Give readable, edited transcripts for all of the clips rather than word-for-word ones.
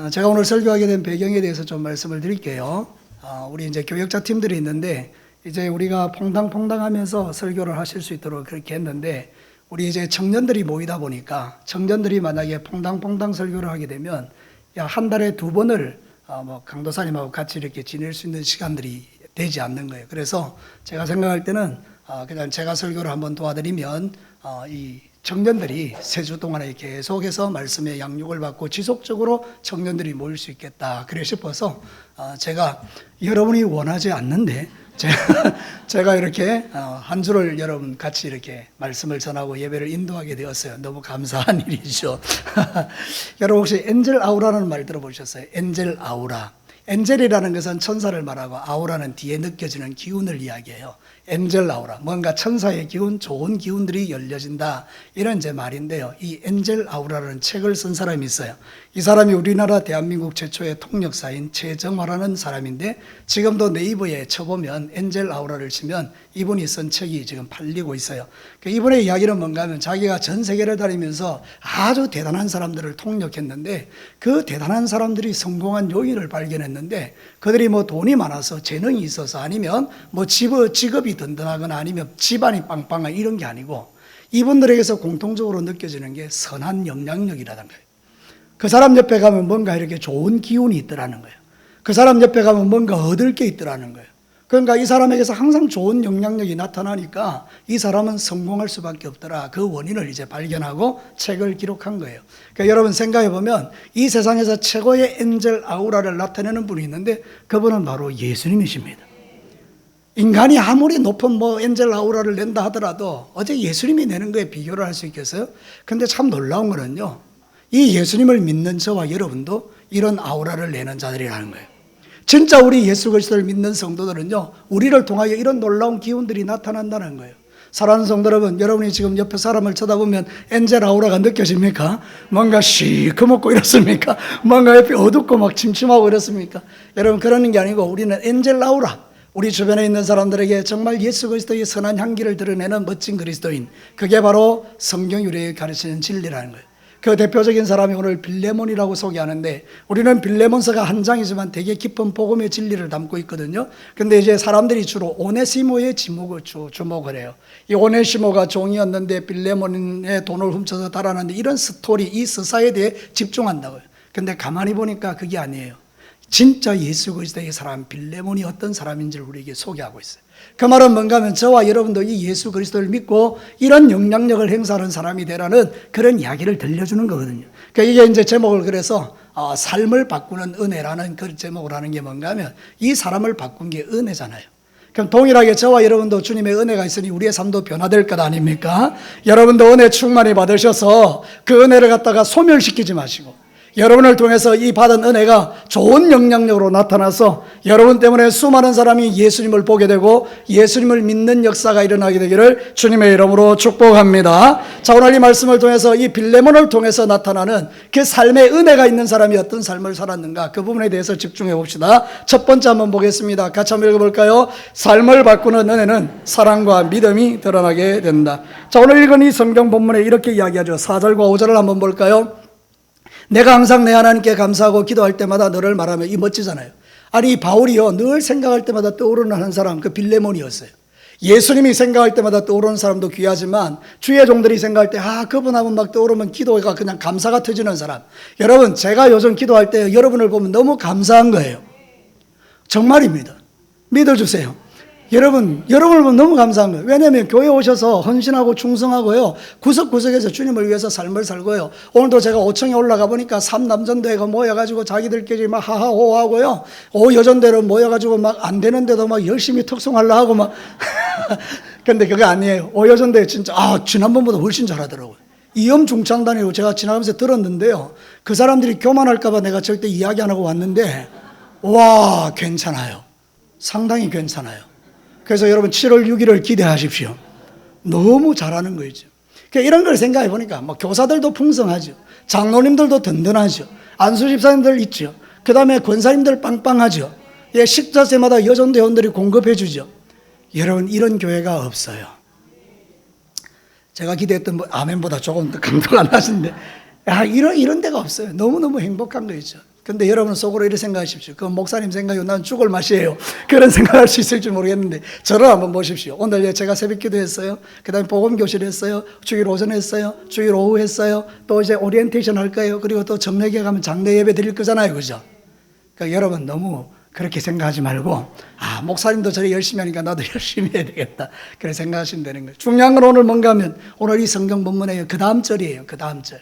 제가 오늘 설교하게 된 배경에 대해서 좀 말씀을 드릴게요. 우리 이제 교역자 팀들이 있는데, 이제 우리가 퐁당퐁당 하면서 설교를 하실 수 있도록 그렇게 했는데, 우리 이제 청년들이 모이다 보니까, 청년들이 만약에 퐁당퐁당 설교를 하게 되면, 한 달에 2번을 강도사님하고 같이 이렇게 지낼 수 있는 시간들이 되지 않는 거예요. 그래서 제가 생각할 때는, 그냥 제가 설교를 한번 도와드리면, 이 청년들이 3주 동안에 계속해서 말씀의 양육을 받고 지속적으로 청년들이 모일 수 있겠다 그래 싶어서 제가 여러분이 원하지 않는데 제가 이렇게 한 주를 여러분 같이 이렇게 말씀을 전하고 예배를 인도하게 되었어요. 너무 감사한 일이죠. 여러분 혹시 엔젤 아우라는 말 들어보셨어요? 엔젤 아우라. 엔젤이라는 것은 천사를 말하고 아우라는 뒤에 느껴지는 기운을 이야기해요. 엔젤 아우라, 뭔가 천사의 기운, 좋은 기운들이 열려진다, 이런 제 말인데요. 이 엔젤 아우라라는 책을 쓴 사람이 있어요. 이 사람이 우리나라 대한민국 최초의 통역사인 최정화라는 사람인데, 지금도 네이버에 쳐보면 엔젤 아우라를 치면 이분이 쓴 책이 지금 팔리고 있어요. 이분의 이야기는 뭔가 하면, 자기가 전 세계를 다니면서 아주 대단한 사람들을 통역했는데, 그 대단한 사람들이 성공한 요인을 발견했는데, 그들이 돈이 많아서 재능이 있어서, 아니면 직업이 든든하거나 아니면 집안이 빵빵한 이런 게 아니고, 이분들에게서 공통적으로 느껴지는 게 선한 영향력이라는 거예요. 그 사람 옆에 가면 뭔가 이렇게 좋은 기운이 있더라는 거예요. 그 사람 옆에 가면 뭔가 얻을 게 있더라는 거예요. 그러니까 이 사람에게서 항상 좋은 영향력이 나타나니까 이 사람은 성공할 수밖에 없더라. 그 원인을 이제 발견하고 책을 기록한 거예요. 그러니까 여러분 생각해 보면 이 세상에서 최고의 엔젤 아우라를 나타내는 분이 있는데, 그분은 바로 예수님이십니다. 인간이 아무리 높은 엔젤 아우라를 낸다 하더라도 어제 예수님이 내는 거에 비교를 할 수 있겠어요? 근데 참 놀라운 거는요, 이 예수님을 믿는 저와 여러분도 이런 아우라를 내는 자들이라는 거예요. 진짜 우리 예수 그리스도를 믿는 성도들은요, 우리를 통하여 이런 놀라운 기운들이 나타난다는 거예요. 사랑하는 성도 여러분, 여러분이 지금 옆에 사람을 쳐다보면 엔젤 아우라가 느껴집니까? 뭔가 시커멓고 이렇습니까? 뭔가 옆에 어둡고 막 침침하고 이렇습니까? 여러분, 그러는 게 아니고 우리는 엔젤 아우라, 우리 주변에 있는 사람들에게 정말 예수 그리스도의 선한 향기를 드러내는 멋진 그리스도인, 그게 바로 성경 유래에 가르치는 진리라는 거예요. 그 대표적인 사람이 오늘 빌레몬이라고 소개하는데, 우리는 빌레몬서가 한 장이지만 되게 깊은 복음의 진리를 담고 있거든요. 근데 이제 사람들이 주로 오네시모의 주목을 해요. 이 오네시모가 종이었는데 빌레몬의 돈을 훔쳐서 달아났는데, 이런 스토리, 이 서사에 대해 집중한다고요. 근데 가만히 보니까 그게 아니에요. 진짜 예수 그리스도의 사람 빌레몬이 어떤 사람인지를 우리에게 소개하고 있어요. 그 말은 뭔가 하면 저와 여러분도 이 예수 그리스도를 믿고 이런 영향력을 행사하는 사람이 되라는 그런 이야기를 들려주는 거거든요. 그러니까 이게 이제 제목을 그래서 삶을 바꾸는 은혜라는 그 제목을 하는 게 뭔가 하면, 이 사람을 바꾼 게 은혜잖아요. 그럼 동일하게 저와 여러분도 주님의 은혜가 있으니 우리의 삶도 변화될 것 아닙니까? 여러분도 은혜 충만히 받으셔서 그 은혜를 갖다가 소멸시키지 마시고, 여러분을 통해서 이 받은 은혜가 좋은 영향력으로 나타나서 여러분 때문에 수많은 사람이 예수님을 보게 되고 예수님을 믿는 역사가 일어나게 되기를 주님의 이름으로 축복합니다. 자, 오늘 이 말씀을 통해서 이 빌레몬을 통해서 나타나는 그 삶의 은혜가 있는 사람이 어떤 삶을 살았는가, 그 부분에 대해서 집중해 봅시다. 첫 번째 한번 보겠습니다. 같이 한번 읽어볼까요? 삶을 바꾸는 은혜는 사랑과 믿음이 드러나게 된다. 자, 오늘 읽은 이 성경 본문에 이렇게 이야기하죠. 4절과 5절을 한번 볼까요? 내가 항상 내 하나님께 감사하고 기도할 때마다 너를 말하며. 이 멋지잖아요. 아니, 바울이요, 늘 생각할 때마다 떠오르는 한 사람, 그 빌레몬이었어요. 예수님이 생각할 때마다 떠오르는 사람도 귀하지만, 주의 종들이 생각할 때 그분하면 막 떠오르면 기도가 그냥 감사가 터지는 사람. 여러분, 제가 요즘 기도할 때 여러분을 보면 너무 감사한 거예요. 정말입니다. 믿어주세요. 여러분을 보면 너무 감사한 거예요. 왜냐하면 교회 오셔서 헌신하고 충성하고요, 구석구석에서 주님을 위해서 삶을 살고요. 오늘도 제가 5층에 올라가 보니까 3남전도회가 모여가지고 자기들끼리 막 하하호하고요, 5여전대로 모여가지고 막 안 되는데도 막 열심히 특송하려고 하고 막 근데 그게 아니에요. 5여전대 진짜 지난번보다 훨씬 잘하더라고요. 이염중창단이라고 제가 지나가면서 들었는데요, 그 사람들이 교만할까봐 내가 절대 이야기 안 하고 왔는데, 와, 괜찮아요. 상당히 괜찮아요. 그래서 여러분 7월 6일을 기대하십시오. 너무 잘하는 거죠. 그러니까 이런 걸 생각해 보니까 교사들도 풍성하죠. 장로님들도 든든하죠. 안수 집사님들 있죠. 그 다음에 권사님들 빵빵하죠. 식사 때마다 여전도 회원들이 공급해 주죠. 여러분, 이런 교회가 없어요. 제가 기대했던 아멘보다 조금 더 감동 안 하시는데, 이런 데가 없어요. 너무너무 행복한 거죠. 근데 여러분 속으로 이렇게 생각하십시오. 그 목사님 생각이요, 난 죽을 맛이에요. 그런 생각할 수 있을지 모르겠는데 저를 한번 보십시오. 오늘 제가 새벽 기도했어요. 그 다음에 복음교실 했어요. 주일 오전 했어요. 주일 오후 했어요. 또 이제 오리엔테이션 할 거예요. 그리고 또 정례에 가면 장례 예배 드릴 거잖아요. 그죠? 그러니까 여러분 너무 그렇게 생각하지 말고, 아, 목사님도 저래 열심히 하니까 나도 열심히 해야 되겠다. 그렇게 생각하시면 되는 거예요. 중요한 건 오늘 뭔가 하면 오늘 이 성경 본문에 그 다음 절이에요. 그 다음 절.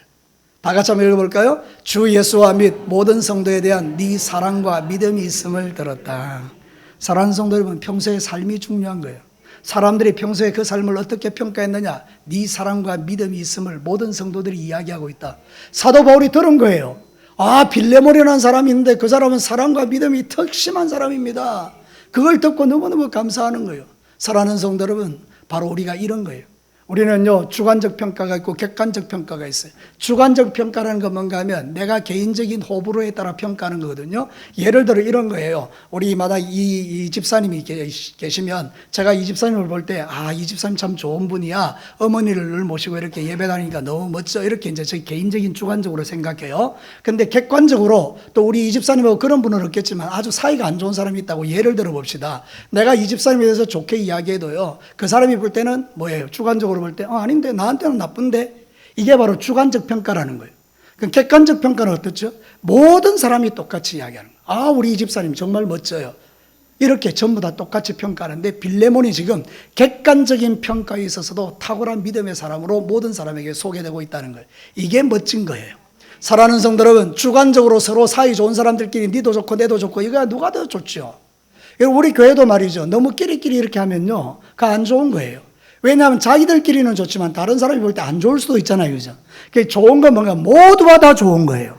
다 같이 한번 읽어볼까요? 주 예수와 및 모든 성도에 대한 네 사랑과 믿음이 있음을 들었다. 사랑하는 성도 여러분, 평소의 삶이 중요한 거예요. 사람들이 평소에 그 삶을 어떻게 평가했느냐? 네 사랑과 믿음이 있음을 모든 성도들이 이야기하고 있다. 사도 바울이 들은 거예요. 아, 빌레몬이라는 사람이 있는데 그 사람은 사랑과 믿음이 특심한 사람입니다. 그걸 듣고 너무너무 감사하는 거예요. 사랑하는 성도 여러분, 바로 우리가 이런 거예요. 우리는요, 주관적 평가가 있고 객관적 평가가 있어요. 주관적 평가라는 건 뭔가 하면 내가 개인적인 호불호에 따라 평가하는 거거든요. 예를 들어 이런 거예요. 우리마다 이 집사님이 계시면 제가 이 집사님을 볼 때, 아, 이 집사님 참 좋은 분이야. 어머니를 늘 모시고 이렇게 예배 다니니까 너무 멋져. 이렇게 이제 제 개인적인 주관적으로 생각해요. 근데 객관적으로 또 우리 이 집사님하고 그런 분은 없겠지만 아주 사이가 안 좋은 사람이 있다고 예를 들어 봅시다. 내가 이 집사님에 대해서 좋게 이야기해도요, 그 사람이 볼 때는 뭐예요? 주관적으로 볼 때, 아닌데, 나한테는 나쁜데. 이게 바로 주관적 평가라는 거예요. 그럼 객관적 평가는 어떻죠? 모든 사람이 똑같이 이야기하는 거예요. 아, 우리 이 집사님 정말 멋져요. 이렇게 전부 다 똑같이 평가하는데, 빌레몬이 지금 객관적인 평가에 있어서도 탁월한 믿음의 사람으로 모든 사람에게 소개되고 있다는 거예요. 이게 멋진 거예요. 사랑하는 성도 여러분, 주관적으로 서로 사이 좋은 사람들끼리 니도 좋고 내도 좋고, 이거 누가 더 좋죠? 우리 교회도 말이죠. 너무 끼리끼리 이렇게 하면요, 그거 안 좋은 거예요. 왜냐하면 자기들끼리는 좋지만 다른 사람이 볼 때 안 좋을 수도 있잖아요. 그죠? 좋은 건 뭔가 모두가 다 좋은 거예요.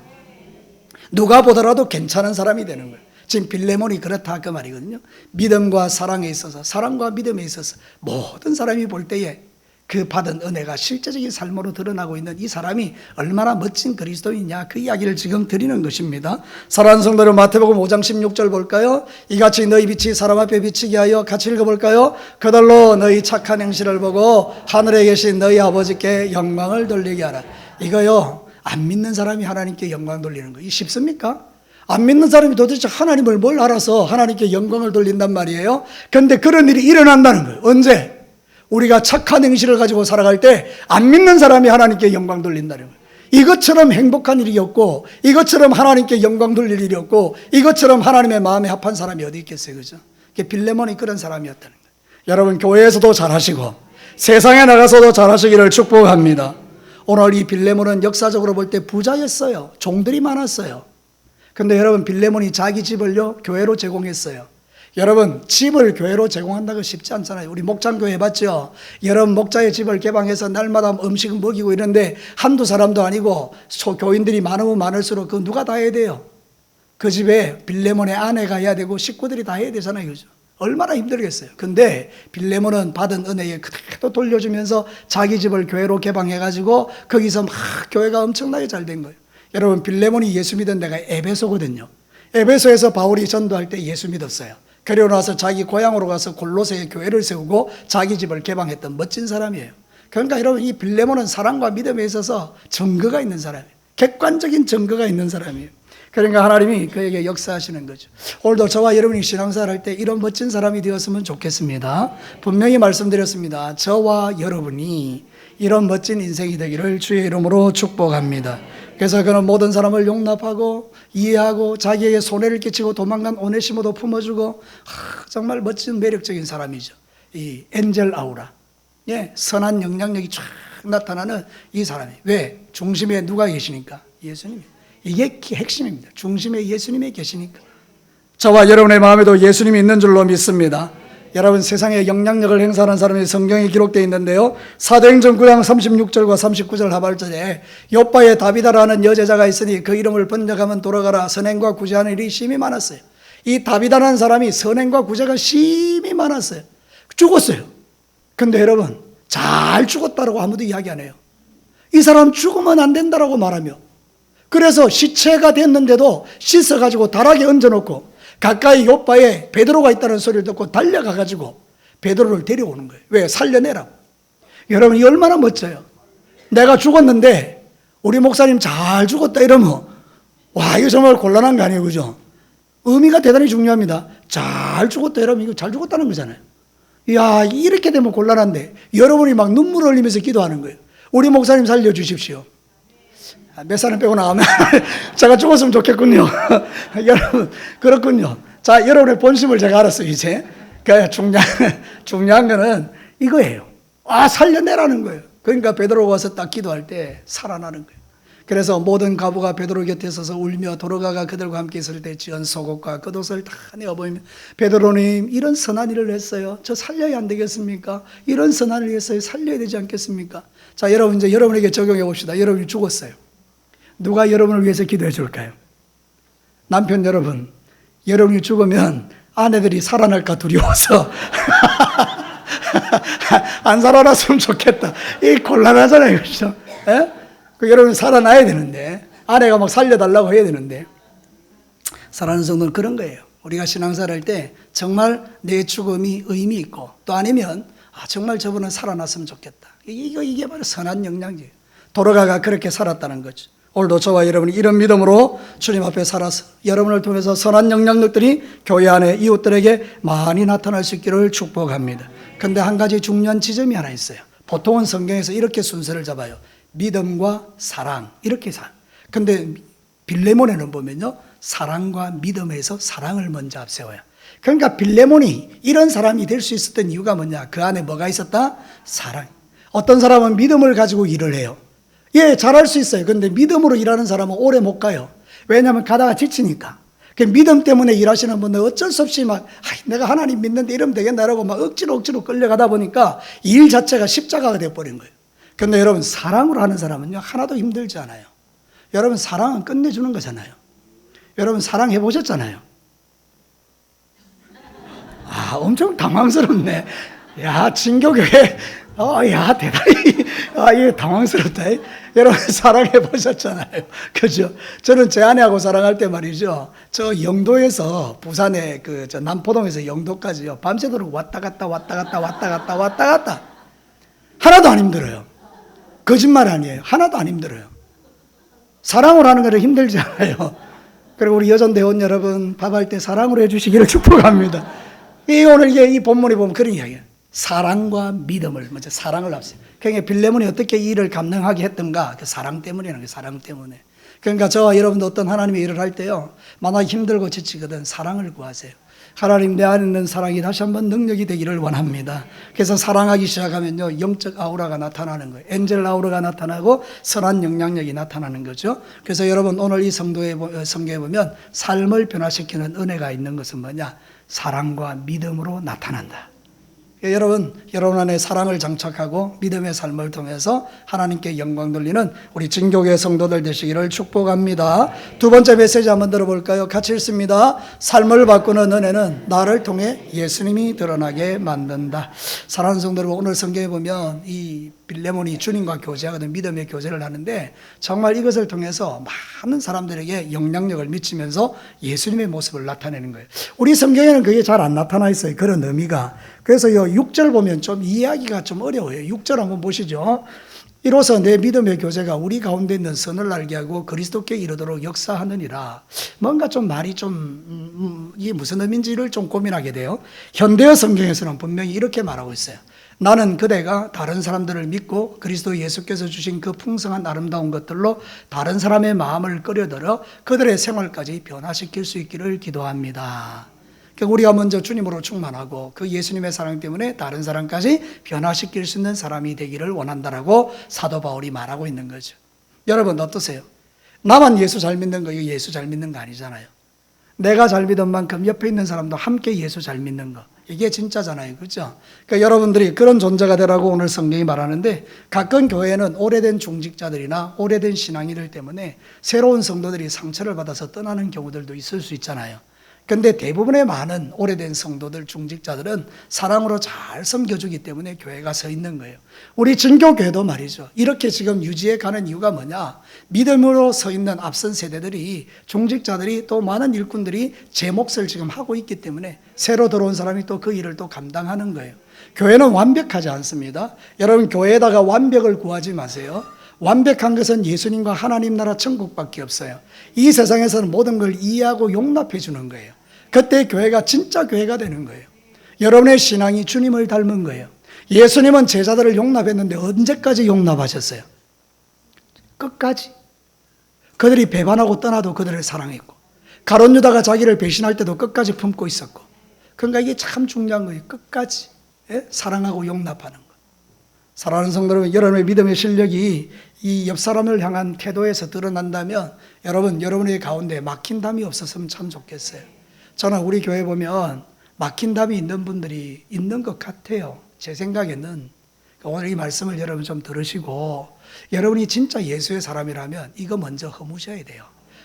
누가 보더라도 괜찮은 사람이 되는 거예요. 지금 빌레몬이 그렇다 그 말이거든요. 믿음과 사랑에 있어서, 사랑과 믿음에 있어서 모든 사람이 볼 때에 그 받은 은혜가 실제적인 삶으로 드러나고 있는 이 사람이 얼마나 멋진 그리스도인이냐, 그 이야기를 지금 드리는 것입니다. 사랑하는 성도 여러분, 마태복음 5장 16절 볼까요? 이같이 너희 빛이 사람 앞에 비치게 하여, 같이 읽어볼까요? 그들로 너희 착한 행실을 보고 하늘에 계신 너희 아버지께 영광을 돌리게 하라. 이거요, 안 믿는 사람이 하나님께 영광 돌리는 거, 이 쉽습니까? 안 믿는 사람이 도대체 하나님을 뭘 알아서 하나님께 영광을 돌린단 말이에요? 그런데 그런 일이 일어난다는 거예요. 언제? 우리가 착한 행실을 가지고 살아갈 때 안 믿는 사람이 하나님께 영광 돌린다는 거예요. 이것처럼 행복한 일이 없고, 이것처럼 하나님께 영광 돌릴 일이 없고, 이것처럼 하나님의 마음에 합한 사람이 어디 있겠어요. 그죠? 빌레몬이 그런 사람이었다는 거예요. 여러분, 교회에서도 잘하시고 세상에 나가서도 잘하시기를 축복합니다. 오늘 이 빌레몬은 역사적으로 볼 때 부자였어요. 종들이 많았어요. 근데 여러분, 빌레몬이 자기 집을요, 교회로 제공했어요. 여러분, 집을 교회로 제공한다고 쉽지 않잖아요. 우리 목장교회 해봤죠? 여러분, 목자의 집을 개방해서 날마다 음식을 먹이고 이런데 한두 사람도 아니고 교인들이 많으면 많을수록 그 누가 다 해야 돼요? 그 집에 빌레몬의 아내가 해야 되고 식구들이 다 해야 되잖아요. 그죠? 얼마나 힘들겠어요. 근데 빌레몬은 받은 은혜에 그대로 돌려주면서 자기 집을 교회로 개방해가지고 거기서 막 교회가 엄청나게 잘 된 거예요. 여러분, 빌레몬이 예수 믿은 데가 에베소거든요. 에베소에서 바울이 전도할 때 예수 믿었어요. 그리고 나서 자기 고향으로 가서 골로새에 교회를 세우고 자기 집을 개방했던 멋진 사람이에요. 그러니까 여러분, 이 빌레몬은 사랑과 믿음에 있어서 증거가 있는 사람이에요. 객관적인 증거가 있는 사람이에요. 그러니까 하나님이 그에게 역사하시는 거죠. 오늘도 저와 여러분이 신앙생활 할 때 이런 멋진 사람이 되었으면 좋겠습니다. 분명히 말씀드렸습니다. 저와 여러분이 이런 멋진 인생이 되기를 주의 이름으로 축복합니다. 그래서 그는 모든 사람을 용납하고 이해하고 자기에게 손해를 끼치고 도망간 오네시모도 품어주고, 정말 멋진 매력적인 사람이죠. 이 엔젤 아우라, 예, 선한 영향력이 쫙 나타나는 이 사람이. 왜? 중심에 누가 계시니까? 예수님이. 이게 핵심입니다. 중심에 예수님이 계시니까. 저와 여러분의 마음에도 예수님이 있는 줄로 믿습니다. 여러분, 세상에 영향력을 행사하는 사람이 성경에 기록되어 있는데요, 사도행전 9장 36절과 39절 하반절에 요바에 다비다라는 여제자가 있으니 그 이름을 번역하면 돌아가라, 선행과 구제하는 일이 심히 많았어요. 이 다비다라는 사람이 선행과 구제가 심히 많았어요. 죽었어요. 근데 여러분, 잘 죽었다라고 아무도 이야기 안 해요. 이 사람 죽으면 안 된다라고 말하며, 그래서 시체가 됐는데도 씻어가지고 다락에 얹어놓고 가까이 요바에 베드로가 있다는 소리를 듣고 달려가가지고 베드로를 데려오는 거예요. 왜? 살려내라고. 여러분, 이 얼마나 멋져요. 내가 죽었는데 우리 목사님 잘 죽었다 이러면 와, 이거 정말 곤란한 거 아니에요, 그죠? 의미가 대단히 중요합니다. 잘 죽었다, 여러분. 이거 잘 죽었다는 거잖아요. 이야, 이렇게 되면 곤란한데 여러분이 막 눈물 흘리면서 기도하는 거예요. 우리 목사님 살려주십시오. 몇 사람 빼고 나가면 제가 죽었으면 좋겠군요. 여러분, 그렇군요. 자, 여러분의 본심을 제가 알았어요, 이제. 그러니까 중요한 거는 이거예요. 아, 살려내라는 거예요. 그러니까 베드로가 와서 딱 기도할 때 살아나는 거예요. 그래서 모든 과부가 베드로 곁에 서서 울며 도로가가 그들과 함께 있을 때 지은 속옷과 겉옷을 다 내어 보이며, 베드로님, 이런 선한 일을 했어요. 저 살려야 안 되겠습니까? 이런 선한 일을 했어요. 살려야 되지 않겠습니까? 자, 여러분, 이제 여러분에게 적용해 봅시다. 여러분이 죽었어요. 누가 여러분을 위해서 기도해 줄까요? 남편 여러분, 여러분이 죽으면 아내들이 살아날까 두려워서 안 살아났으면 좋겠다. 이 곤란하잖아요, 그렇죠? 그 여러분 살아나야 되는데, 아내가 막 살려달라고 해야 되는데, 살아나는 정도는 그런 거예요. 우리가 신앙생활 할 때 정말 내 죽음이 의미 있고, 또 아니면 정말 저분은 살아났으면 좋겠다. 이게 바로 선한 영향이에요. 도로가가 그렇게 살았다는 거죠. 오늘도 저와 여러분이 이런 믿음으로 주님 앞에 살아서 여러분을 통해서 선한 영향력들이 교회 안에 이웃들에게 많이 나타날 수 있기를 축복합니다. 근데 한 가지 중요한 지점이 하나 있어요. 보통은 성경에서 이렇게 순서를 잡아요. 믿음과 사랑, 이렇게 근데 빌레몬에는 보면요, 사랑과 믿음에서 사랑을 먼저 앞세워요. 그러니까 빌레몬이 이런 사람이 될 수 있었던 이유가 뭐냐? 그 안에 뭐가 있었다? 사랑. 어떤 사람은 믿음을 가지고 일을 해요. 예, 잘할 수 있어요. 근데 믿음으로 일하는 사람은 오래 못 가요. 왜냐하면 가다가 지치니까. 그 믿음 때문에 일하시는 분들 어쩔 수 없이 막 내가 하나님 믿는데 이러면 되겠나라고 막 억지로 끌려가다 보니까 일 자체가 십자가가 돼버린 거예요. 근데 여러분, 사랑으로 하는 사람은요, 하나도 힘들지 않아요. 여러분, 사랑은 끝내주는 거잖아요. 여러분, 사랑해 보셨잖아요. 엄청 당황스럽네. 야, 진교교회, 야, 대단히, 이게 당황스럽다. 여러분, 사랑해 보셨잖아요. 그죠? 저는 제 아내하고 사랑할 때 말이죠, 저 영도에서 부산에 저 남포동에서 영도까지요, 밤새도록 왔다 갔다 하나도 안 힘들어요. 거짓말 아니에요. 하나도 안 힘들어요. 사랑으로 하는 거는 힘들지 않아요. 그리고 우리 여전대원 여러분, 밥할 때 사랑으로 해주시기를 축복합니다. 오늘 이 본문에 보면 그런 이야기예요. 사랑과 믿음을 먼저, 사랑을 앞세워. 그러니까 빌레몬이 어떻게 이 일을 감당하게 했던가? 그 사랑 때문이라는 거예요. 사랑 때문에. 그러니까 저와 여러분도 어떤 하나님의 일을 할 때요, 만약 힘들고 지치거든 사랑을 구하세요. 하나님, 내 안에 있는 사랑이 다시 한번 능력이 되기를 원합니다. 그래서 사랑하기 시작하면요, 영적 아우라가 나타나는 거예요. 엔젤 아우라가 나타나고 선한 영향력이 나타나는 거죠. 그래서 여러분, 오늘 이 성경에 보면 삶을 변화시키는 은혜가 있는 것은 뭐냐? 사랑과 믿음으로 나타난다. 여러분 안에 사랑을 장착하고 믿음의 삶을 통해서 하나님께 영광 돌리는 우리 진교회 성도들 되시기를 축복합니다. 두 번째 메시지 한번 들어볼까요? 같이 읽습니다. 삶을 바꾸는 은혜는 나를 통해 예수님이 드러나게 만든다. 사랑하는 성도 여러분, 오늘 성경에 보면 이 빌레몬이 주님과 교제하거든, 믿음의 교제를 하는데, 정말 이것을 통해서 많은 사람들에게 영향력을 미치면서 예수님의 모습을 나타내는 거예요. 우리 성경에는 그게 잘 안 나타나 있어요, 그런 의미가. 그래서 6절 보면 좀 이해하기가 좀 어려워요. 6절 한번 보시죠. 이로써 내 믿음의 교제가 우리 가운데 있는 선을 알게 하고 그리스도께 이르도록 역사하느니라. 뭔가 좀 말이 이게 무슨 의미인지를 좀 고민하게 돼요. 현대어 성경에서는 분명히 이렇게 말하고 있어요. 나는 그대가 다른 사람들을 믿고 그리스도 예수께서 주신 그 풍성한 아름다운 것들로 다른 사람의 마음을 끌어들여 그들의 생활까지 변화시킬 수 있기를 기도합니다. 우리가 먼저 주님으로 충만하고 그 예수님의 사랑 때문에 다른 사람까지 변화시킬 수 있는 사람이 되기를 원한다라고 사도 바울이 말하고 있는 거죠. 여러분 어떠세요? 나만 예수 잘 믿는 거, 이거 예수 잘 믿는 거 아니잖아요. 내가 잘 믿은 만큼 옆에 있는 사람도 함께 예수 잘 믿는 거, 이게 진짜잖아요. 그렇죠? 그러니까 여러분들이 그런 존재가 되라고 오늘 성경이 말하는데, 가끔 교회는 오래된 중직자들이나 오래된 신앙인들 때문에 새로운 성도들이 상처를 받아서 떠나는 경우들도 있을 수 있잖아요. 근데 대부분의 많은 오래된 성도들, 중직자들은 사랑으로 잘 섬겨주기 때문에 교회가 서 있는 거예요. 우리 진교교회도 말이죠, 이렇게 지금 유지해 가는 이유가 뭐냐? 믿음으로 서 있는 앞선 세대들이, 중직자들이, 또 많은 일꾼들이 제 몫을 지금 하고 있기 때문에 새로 들어온 사람이 또 그 일을 또 감당하는 거예요. 교회는 완벽하지 않습니다. 여러분, 교회에다가 완벽을 구하지 마세요. 완벽한 것은 예수님과 하나님 나라 천국밖에 없어요. 이 세상에서는 모든 걸 이해하고 용납해 주는 거예요. 그때 교회가 진짜 교회가 되는 거예요. 여러분의 신앙이 주님을 닮은 거예요. 예수님은 제자들을 용납했는데 언제까지 용납하셨어요? 끝까지. 그들이 배반하고 떠나도 그들을 사랑했고, 가룟 유다가 자기를 배신할 때도 끝까지 품고 있었고. 그러니까 이게 참 중요한 거예요. 끝까지 사랑하고 용납하는 거. 사랑하는 성도 여러분, 여러분의 믿음의 실력이 이 옆 사람을 향한 태도에서 드러난다면 여러분의 가운데 막힌 담이 없었으면 참 좋겠어요. 저는 우리 교회 보면 막힌 담이 있는 분들이 있는 것 같아요. 제 생각에는. 오늘 이 말씀을 여러분 좀 들으시고, 여러분이 진짜 예수의 사람이라면 이거 먼저 허무셔야 돼요.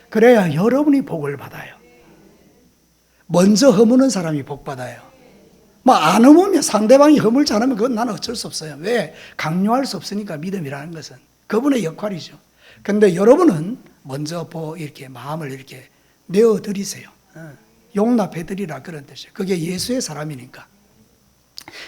그래야 여러분이 복을 받아요. 먼저 허무는 사람이 복 받아요. 안 허무면, 상대방이 허물지 않으면 그건 나는 어쩔 수 없어요. 왜? 강요할 수 없으니까. 믿음이라는 것은 그분의 역할이죠. 근데 여러분은 먼저 이렇게 마음을 이렇게 내어드리세요. 용납해드리라, 그런 뜻이에요. 그게 예수의 사람이니까.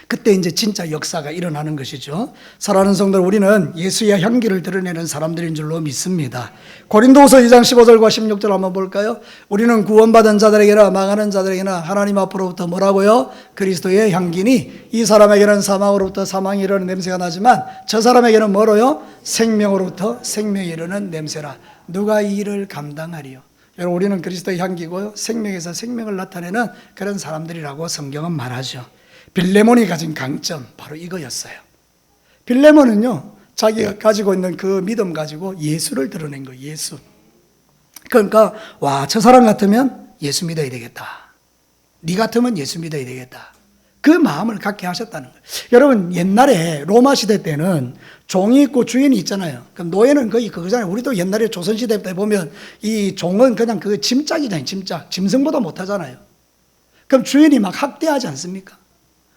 그때 이제 진짜 역사가 일어나는 것이죠. 사랑하는 성도들, 우리는 예수의 향기를 드러내는 사람들인 줄로 믿습니다. 고린도후서 2장 15절과 16절 한번 볼까요? 우리는 구원받은 자들에게나 망하는 자들에게나 하나님 앞으로부터 뭐라고요? 그리스도의 향기니 이 사람에게는 사망으로부터 사망이 이르는 냄새가 나지만 저 사람에게는 뭐로요? 생명으로부터 생명이 이르는 냄새라. 누가 이 일을 감당하리요? 여러분, 우리는 그리스도의 향기고요, 생명에서 생명을 나타내는 그런 사람들이라고 성경은 말하죠. 빌레몬이 가진 강점, 바로 이거였어요. 빌레몬은요, 자기가 가지고 있는 그 믿음 가지고 예수를 드러낸 거예요. 예수. 그러니까 저 사람 같으면 예수 믿어야 되겠다. 네 같으면 예수 믿어야 되겠다. 그 마음을 갖게 하셨다는 거예요. 여러분, 옛날에 로마 시대 때는 종이 있고 주인이 있잖아요. 그럼 노예는 거의 그거잖아요. 우리도 옛날에 조선시대 때 보면 이 종은 그냥 그 짐짝이잖아요. 짐짝. 짐승보다 못하잖아요. 그럼 주인이 막 학대하지 않습니까?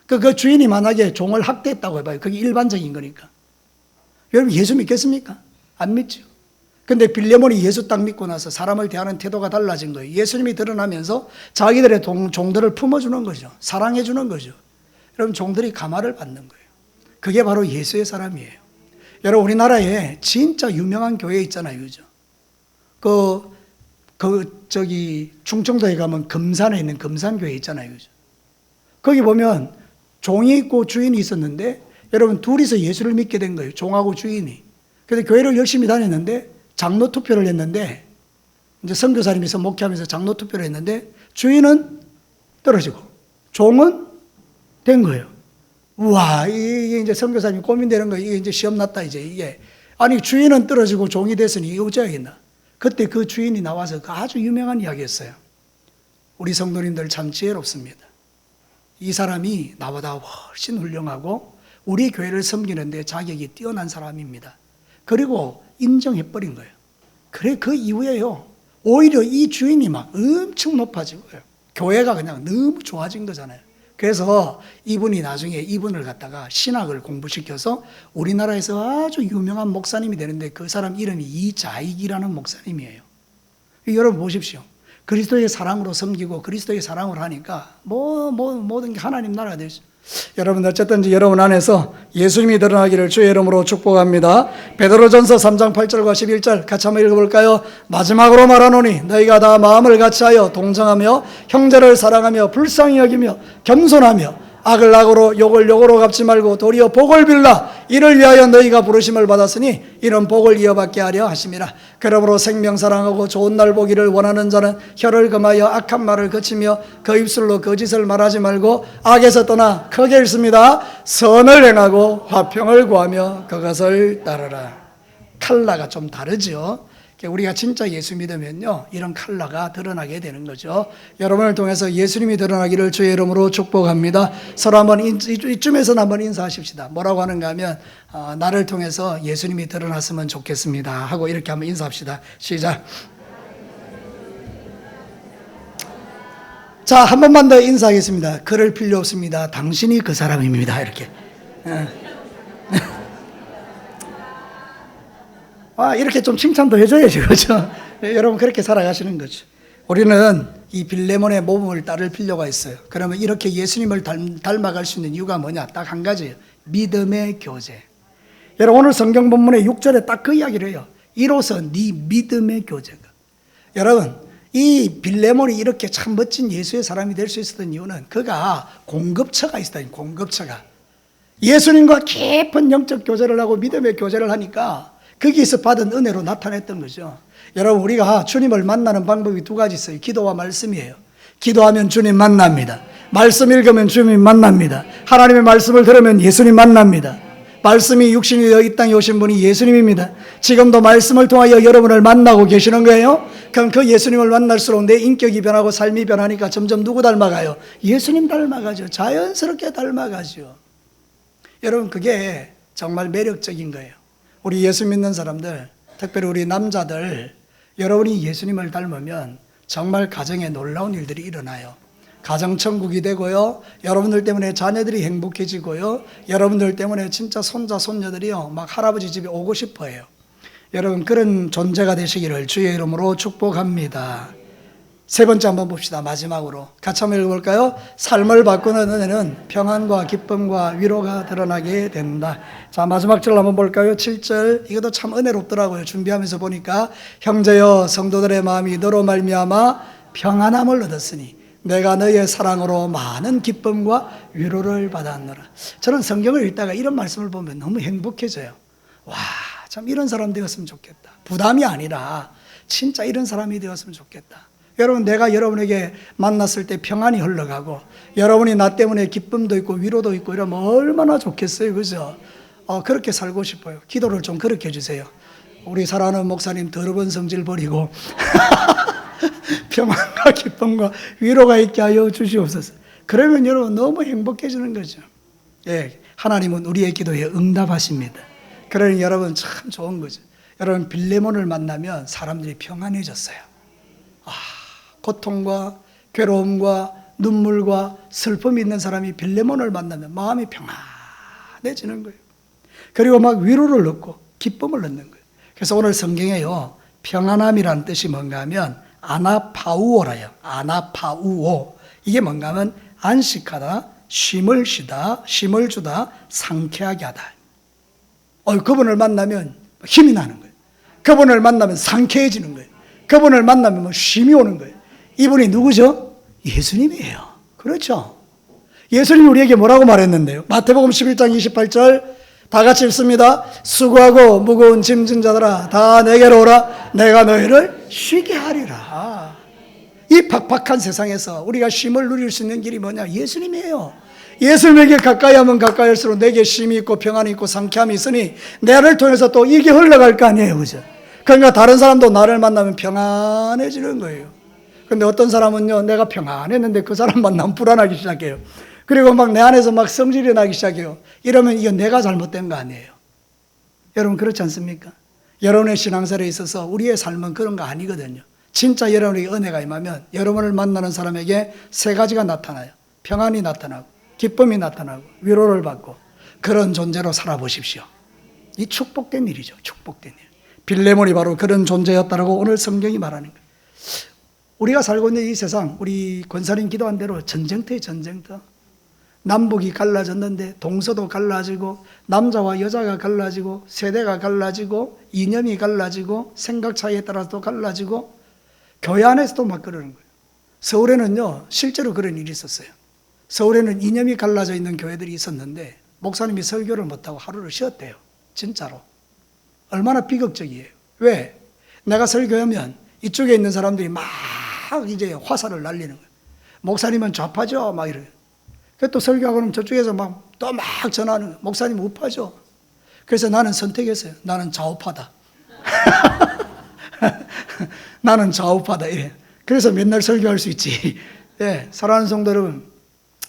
그 주인이 만약에 종을 학대했다고 해봐요. 그게 일반적인 거니까. 여러분, 예수 믿겠습니까? 안 믿죠. 근데 빌레몬이 예수 딱 믿고 나서 사람을 대하는 태도가 달라진 거예요. 예수님이 드러나면서 자기들의 종들을 품어주는 거죠. 사랑해주는 거죠. 여러분, 종들이 감화를 받는 거예요. 그게 바로 예수의 사람이에요. 여러분, 우리나라에 진짜 유명한 교회 있잖아요. 그죠? 충청도에 가면 금산에 있는 금산교회 있잖아요. 그죠? 거기 보면 종이 있고 주인이 있었는데, 여러분, 둘이서 예수를 믿게 된 거예요. 종하고 주인이. 근데 교회를 열심히 다녔는데, 장로 투표를 했는데, 이제 선교사님께서 목회하면서 장로 투표를 했는데, 주인은 떨어지고, 종은 된 거예요. 우와, 이게 이제 선교사님이 고민되는 거예요. 이게 이제 시험 났다, 이제 이게. 아니, 주인은 떨어지고 종이 됐으니 이게 어쩌겠나. 그때 그 주인이 나와서 그 아주 유명한 이야기였어요. 우리 성도님들 참 지혜롭습니다. 이 사람이 나보다 훨씬 훌륭하고 우리 교회를 섬기는데 자격이 뛰어난 사람입니다. 그리고 인정해버린 거예요. 그래, 그 이후에요, 오히려 이 주인이 막 엄청 높아지고요, 교회가 그냥 너무 좋아진 거잖아요. 그래서 이분이 나중에 이분을 갖다가 신학을 공부시켜서 우리나라에서 아주 유명한 목사님이 되는데, 그 사람 이름이 이자익이라는 목사님이에요. 여러분 보십시오. 그리스도의 사랑으로 섬기고 그리스도의 사랑으로 하니까 모든 게 하나님 나라가 되죠. 여러분, 어쨌든 여러분 안에서 예수님이 드러나기를 주의 이름으로 축복합니다. 베드로전서 3장 8절과 11절 같이 한번 읽어볼까요? 마지막으로 말하노니 너희가 다 마음을 같이하여 동정하며 형제를 사랑하며 불쌍히 여기며 겸손하며 악을 악으로 욕을 욕으로 갚지 말고 도리어 복을 빌라. 이를 위하여 너희가 부르심을 받았으니 이런 복을 이어받게 하려 하심이라. 그러므로 생명 사랑하고 좋은 날 보기를 원하는 자는 혀를 금하여 악한 말을 그치며 그 입술로 거짓을 말하지 말고 악에서 떠나 크게 읽습니다. 선을 행하고 화평을 구하며 그것을 따르라. 칼라가 좀 다르죠. 우리가 진짜 예수 믿으면요, 이런 칼라가 드러나게 되는 거죠. 여러분을 통해서 예수님이 드러나기를 주의 이름으로 축복합니다. 서로 한번 이쯤에서는 한번 인사하십시다. 뭐라고 하는가 하면 나를 통해서 예수님이 드러났으면 좋겠습니다 하고 이렇게 한번 인사합시다. 시작. 자, 한 번만 더 인사하겠습니다. 그럴 필요 없습니다. 당신이 그 사람입니다. 이렇게. 이렇게 좀 칭찬도 해줘야죠. 그렇죠? 여러분, 그렇게 살아가시는 거죠. 우리는 이 빌레몬의 모범을 따를 필요가 있어요. 그러면 이렇게 예수님을 닮아갈 수 있는 이유가 뭐냐? 딱 한 가지예요. 믿음의 교제. 여러분 오늘 성경 본문의 6절에 딱 그 이야기를 해요. 이로써 네 믿음의 교제가. 여러분 이 빌레몬이 이렇게 참 멋진 예수의 사람이 될 수 있었던 이유는 그가 공급처가 있었다. 공급처가. 예수님과 깊은 영적 교제를 하고 믿음의 교제를 하니까 거기서 받은 은혜로 나타냈던 거죠. 여러분 우리가 주님을 만나는 방법이 두 가지 있어요. 기도와 말씀이에요. 기도하면 주님 만납니다. 말씀 읽으면 주님 만납니다. 하나님의 말씀을 들으면 예수님 만납니다. 말씀이 육신이 되어 이 땅에 오신 분이 예수님입니다. 지금도 말씀을 통하여 여러분을 만나고 계시는 거예요. 그럼 그 예수님을 만날수록 내 인격이 변하고 삶이 변하니까 점점 누구 닮아가요? 예수님 닮아가죠. 자연스럽게 닮아가죠. 여러분 그게 정말 매력적인 거예요. 우리 예수 믿는 사람들, 특별히 우리 남자들, 여러분이 예수님을 닮으면 정말 가정에 놀라운 일들이 일어나요. 가정천국이 되고요. 여러분들 때문에 자녀들이 행복해지고요. 여러분들 때문에 진짜 손자, 손녀들이요. 막 할아버지 집에 오고 싶어 해요. 여러분 그런 존재가 되시기를 주의 이름으로 축복합니다. 세 번째 한번 봅시다. 마지막으로 같이 한번 읽어볼까요? 삶을 바꾸는 은혜는 평안과 기쁨과 위로가 드러나게 된다. 자 마지막 절 한번 볼까요? 7절. 이것도 참 은혜롭더라고요. 준비하면서 보니까 형제여 성도들의 마음이 너로 말미암아 평안함을 얻었으니 내가 너의 사랑으로 많은 기쁨과 위로를 받았노라. 저는 성경을 읽다가 이런 말씀을 보면 너무 행복해져요. 와, 참 이런 사람 되었으면 좋겠다. 부담이 아니라 진짜 이런 사람이 되었으면 좋겠다. 여러분 내가 여러분에게 만났을 때 평안이 흘러가고 여러분이 나 때문에 기쁨도 있고 위로도 있고 이러면 얼마나 좋겠어요. 그죠? 그렇게 살고 싶어요. 기도를 좀 그렇게 해주세요. 우리 사랑하는 목사님 더러운 성질 버리고 평안과 기쁨과 위로가 있게 하여 주시옵소서. 그러면 여러분 너무 행복해지는 거죠. 예, 하나님은 우리의 기도에 응답하십니다. 그러니 여러분 참 좋은 거죠. 여러분 빌레몬을 만나면 사람들이 평안해졌어요. 고통과 괴로움과 눈물과 슬픔이 있는 사람이 빌레몬을 만나면 마음이 평안해지는 거예요. 그리고 막 위로를 얻고 기쁨을 얻는 거예요. 그래서 오늘 성경에요 평안함이라는 뜻이 뭔가 하면 아나파우오라요. 아나파우오. 이게 뭔가 하면 안식하다, 쉼을 쉬다, 쉼을 주다, 상쾌하게 하다. 그분을 만나면 힘이 나는 거예요. 그분을 만나면 상쾌해지는 거예요. 그분을 만나면 쉼이 오는 거예요. 이분이 누구죠? 예수님이에요. 그렇죠? 예수님이 우리에게 뭐라고 말했는데요? 마태복음 11장 28절 다 같이 읽습니다. 수고하고 무거운 짐진 자들아 다 내게로 오라. 내가 너희를 쉬게 하리라. 이 팍팍한 세상에서 우리가 쉼을 누릴 수 있는 길이 뭐냐? 예수님이에요. 예수님에게 가까이 하면 가까이 할수록 내게 쉼이 있고 평안이 있고 상쾌함이 있으니 나를 통해서 또 이게 흘러갈 거 아니에요. 그죠? 그러니까 다른 사람도 나를 만나면 평안해지는 거예요. 근데 어떤 사람은요, 내가 평안했는데 그 사람 만나면 불안하기 시작해요. 그리고 막 내 안에서 막 성질이 나기 시작해요. 이러면 이거 내가 잘못된 거 아니에요. 여러분 그렇지 않습니까? 여러분의 신앙생활에 있어서 우리의 삶은 그런 거 아니거든요. 진짜 여러분에게 은혜가 임하면 여러분을 만나는 사람에게 세 가지가 나타나요. 평안이 나타나고 기쁨이 나타나고 위로를 받고 그런 존재로 살아보십시오. 이 축복된 일이죠. 축복된 일. 빌레몬이 바로 그런 존재였다라고 오늘 성경이 말하는 거예요. 우리가 살고 있는 이 세상, 우리 권사님 기도한 대로 전쟁터에 전쟁터. 남북이 갈라졌는데 동서도 갈라지고 남자와 여자가 갈라지고 세대가 갈라지고 이념이 갈라지고 생각 차이에 따라서 갈라지고 교회 안에서도 막 그러는 거예요. 서울에는요 실제로 그런 일이 있었어요. 서울에는 이념이 갈라져 있는 교회들이 있었는데 목사님이 설교를 못하고 하루를 쉬었대요. 진짜로. 얼마나 비극적이에요. 왜? 내가 설교하면 이쪽에 있는 사람들이 막 이제 화살을 날리는 거예요. 목사님은 좌파죠? 막 이래요. 또 설교하고 그러면 저쪽에서 막 또 막 전하는 거예요. 목사님 우파죠? 그래서 나는 선택했어요. 나는 좌우파다. 나는 좌우파다. 예. 그래서 맨날 설교할 수 있지. 예. 사랑하는 성도 여러분,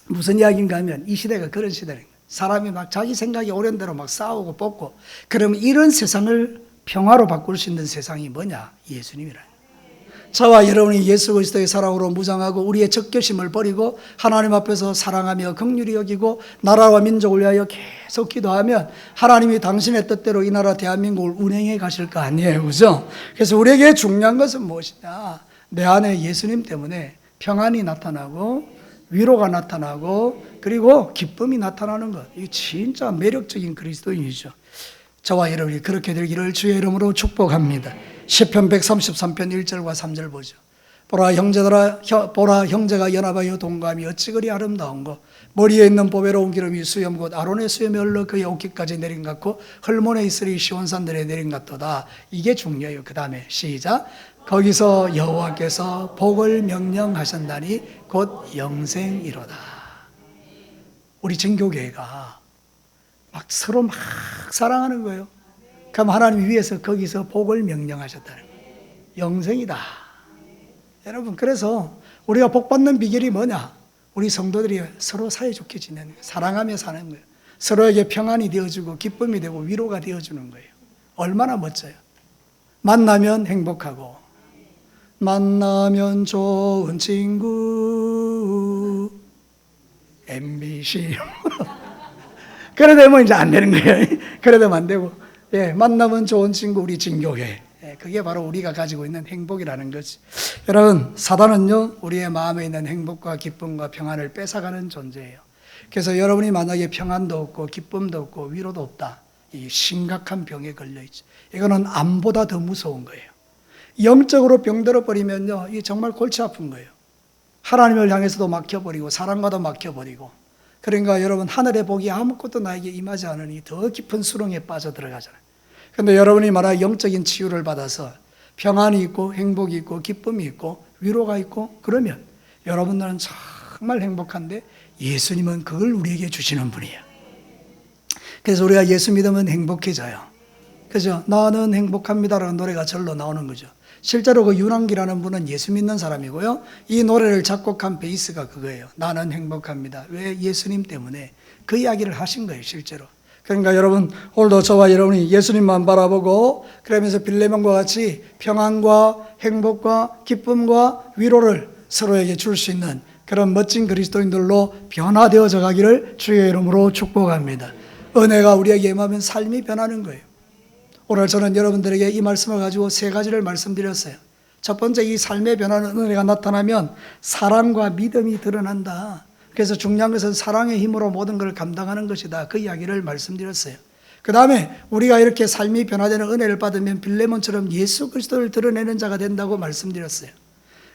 무슨 이야기인가 하면 이 시대가 그런 시대인 거예요. 사람이 막 자기 생각이 오랜 대로 막 싸우고 뽑고, 그러면 이런 세상을 평화로 바꿀 수 있는 세상이 뭐냐? 예수님이라. 저와 여러분이 예수 그리스도의 사랑으로 무장하고 우리의 적개심을 버리고 하나님 앞에서 사랑하며 긍휼히 여기고 나라와 민족을 위하여 계속 기도하면 하나님이 당신의 뜻대로 이 나라 대한민국을 운행해 가실 거 아니에요. 그죠? 그래서 우리에게 중요한 것은 무엇이냐? 내 안에 예수님 때문에 평안이 나타나고 위로가 나타나고 그리고 기쁨이 나타나는 것. 이 진짜 매력적인 그리스도인이죠. 저와 여러분이 그렇게 되기를 주의 이름으로 축복합니다. 시편 133편 1절과 3절 보죠. 보라 형제가 연합하여 동감이 어찌 그리 아름다운고 머리에 있는 보배로운 기름이 수염 곧 아론의 수염이 흘러 그의 옷깃까지 내린 것 같고 헐몬에 있으리 시온산들에 내린 것 같도다. 이게 중요해요. 그 다음에 시작. 거기서 여호와께서 복을 명령하신다니 곧 영생이로다. 우리 진교교회가 막 서로 막 사랑하는 거예요. 그럼 하나님이 위에서 거기서 복을 명령하셨다는 거예요. 영생이다. 여러분, 그래서 우리가 복 받는 비결이 뭐냐? 우리 성도들이 서로 사이좋게 지내는 거예요. 사랑하며 사는 거예요. 서로에게 평안이 되어주고 기쁨이 되고 위로가 되어주는 거예요. 얼마나 멋져요. 만나면 행복하고 만나면 좋은 친구 MBC 그래 되면 이제 안 되는 거예요. 그래 되면 안 되고, 예, 만나면 좋은 친구 우리 진교회. 예, 그게 바로 우리가 가지고 있는 행복이라는 거지. 여러분, 사단은요 우리의 마음에 있는 행복과 기쁨과 평안을 뺏어가는 존재예요. 그래서 여러분이 만약에 평안도 없고 기쁨도 없고 위로도 없다, 이 심각한 병에 걸려 있죠. 이거는 암보다 더 무서운 거예요. 영적으로 병들어 버리면요, 이 정말 골치 아픈 거예요. 하나님을 향해서도 막혀버리고 사랑과도 막혀버리고. 그러니까 여러분, 하늘의 복이 아무것도 나에게 임하지 않으니 더 깊은 수렁에 빠져들어가잖아요. 그런데 여러분이 만약 영적인 치유를 받아서 평안이 있고 행복이 있고 기쁨이 있고 위로가 있고 그러면 여러분들은 정말 행복한데 예수님은 그걸 우리에게 주시는 분이에요. 그래서 우리가 예수 믿으면 행복해져요. 그죠? 나는 행복합니다라는 노래가 절로 나오는 거죠. 실제로 그 윤한기라는 분은 예수 믿는 사람이고요. 이 노래를 작곡한 베이스가 그거예요. 나는 행복합니다. 왜? 예수님 때문에 그 이야기를 하신 거예요, 실제로. 그러니까 여러분, 오늘도 저와 여러분이 예수님만 바라보고 그러면서 빌레몬과 같이 평안과 행복과 기쁨과 위로를 서로에게 줄 수 있는 그런 멋진 그리스도인들로 변화되어져 가기를 주의 이름으로 축복합니다. 은혜가 우리에게 임하면 삶이 변하는 거예요. 오늘 저는 여러분들에게 이 말씀을 가지고 세 가지를 말씀드렸어요. 첫 번째, 이 삶의 변화는 은혜가 나타나면 사랑과 믿음이 드러난다. 그래서 중요한 것은 사랑의 힘으로 모든 걸 감당하는 것이다. 그 이야기를 말씀드렸어요. 그 다음에 우리가 이렇게 삶이 변화되는 은혜를 받으면 빌레몬처럼 예수 그리스도를 드러내는 자가 된다고 말씀드렸어요.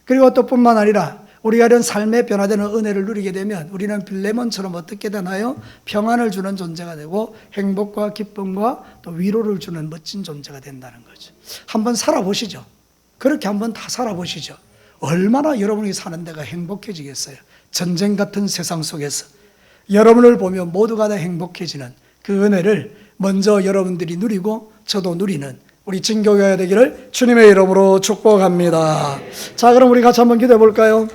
그리고 또 뿐만 아니라 우리가 이런 삶의 변화되는 은혜를 누리게 되면 우리는 빌레몬처럼 어떻게 되나요? 평안을 주는 존재가 되고 행복과 기쁨과 또 위로를 주는 멋진 존재가 된다는 거죠. 한번 살아보시죠. 그렇게 한번 다 살아보시죠. 얼마나 여러분이 사는 데가 행복해지겠어요. 전쟁 같은 세상 속에서 여러분을 보면 모두가 다 행복해지는 그 은혜를 먼저 여러분들이 누리고 저도 누리는 우리 진교회가 되기를 주님의 이름으로 축복합니다. 자, 그럼 우리 같이 한번 기도해 볼까요?